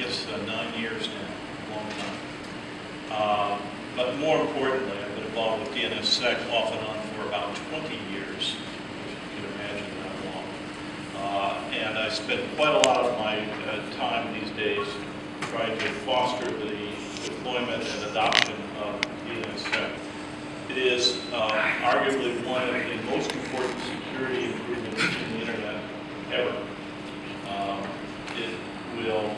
guess, 9 years now, a long time. But more importantly, I've been involved with DNSSEC off and on for about 20 years, if you can imagine that long. And I spend quite a lot of my time these days trying to foster the deployment and adoption of DNSSEC. It is arguably one of the most important security improvements in the internet ever. It will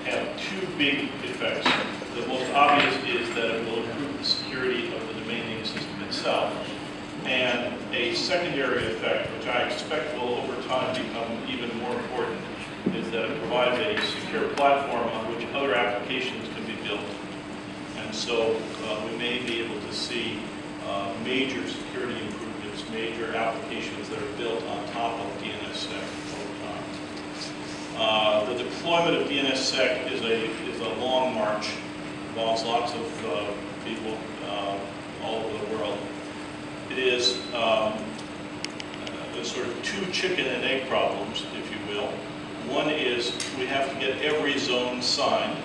have two big effects. The most obvious is that it will improve the security of the domain name system itself. And a secondary effect, which I expect will over time become even more important, is that it provides a secure platform on which other applications can be built. And so we may be able to see major security improvements, major applications that are built on top of DNSSEC over time. The deployment of DNSSEC is a long march. Involves lots of people all over the world. It is there's sort of two chicken and egg problems, if you will. One is we have to get every zone signed,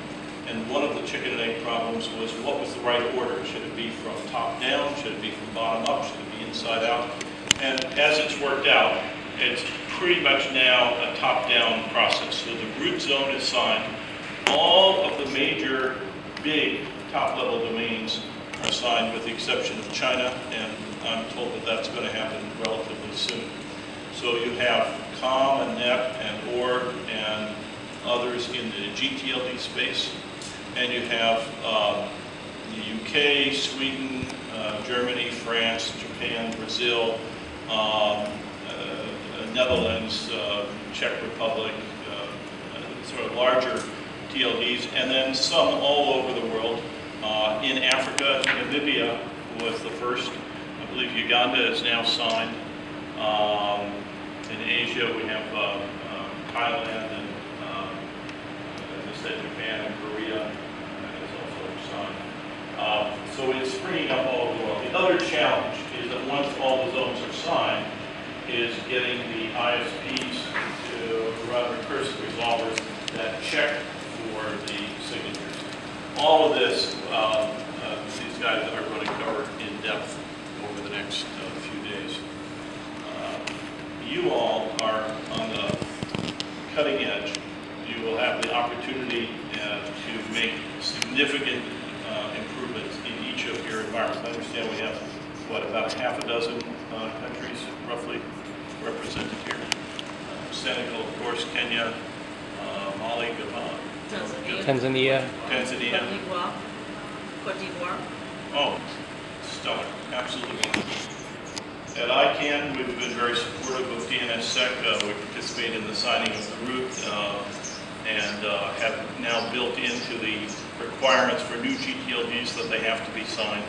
and one of the chicken and egg problems was what was the right order? Should it be from top down? Should it be from bottom up? Should it be inside out? And as it's worked out, it's pretty much now a top-down process. So the root zone is signed. All of the major big top-level domains are signed with the exception of China, and I'm told that that's going to happen relatively soon. So you have COM and NET and ORG and others in the ccTLD space, and you have the UK, Sweden, Germany, France, Japan, Brazil, Netherlands, Czech Republic, sort of larger TLDs, and then some all over the world. In Africa, Namibia was the first. I believe Uganda is now signed. In Asia, we have Thailand and, as I said, Japan and Korea is also signed. So it's springing up all over the world. The other challenge is that once all the zones are signed, is getting the ISPs to run recursive resolvers that check for the signatures. All of this, these guys are going to cover in depth over the next few days. You all are on the cutting edge. You will have the opportunity to make significant improvements in each of your environments. I understand we have, what, about half a dozen countries roughly represented here. Senegal, of course, Kenya, Mali, Gabon. Tanzania. Cote d'Ivoire. Oh, stellar, absolutely wonderful. At ICANN, we've been very supportive of DNSSEC. We participate in the signing of the root and have now built into the requirements for new ccTLDs that they have to be signed.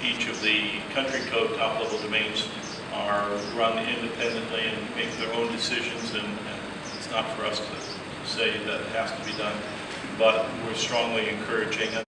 Each of the country code top-level domains are run independently and make their own decisions, and it's not for us to say that it has to be done, but we're strongly encouraging it.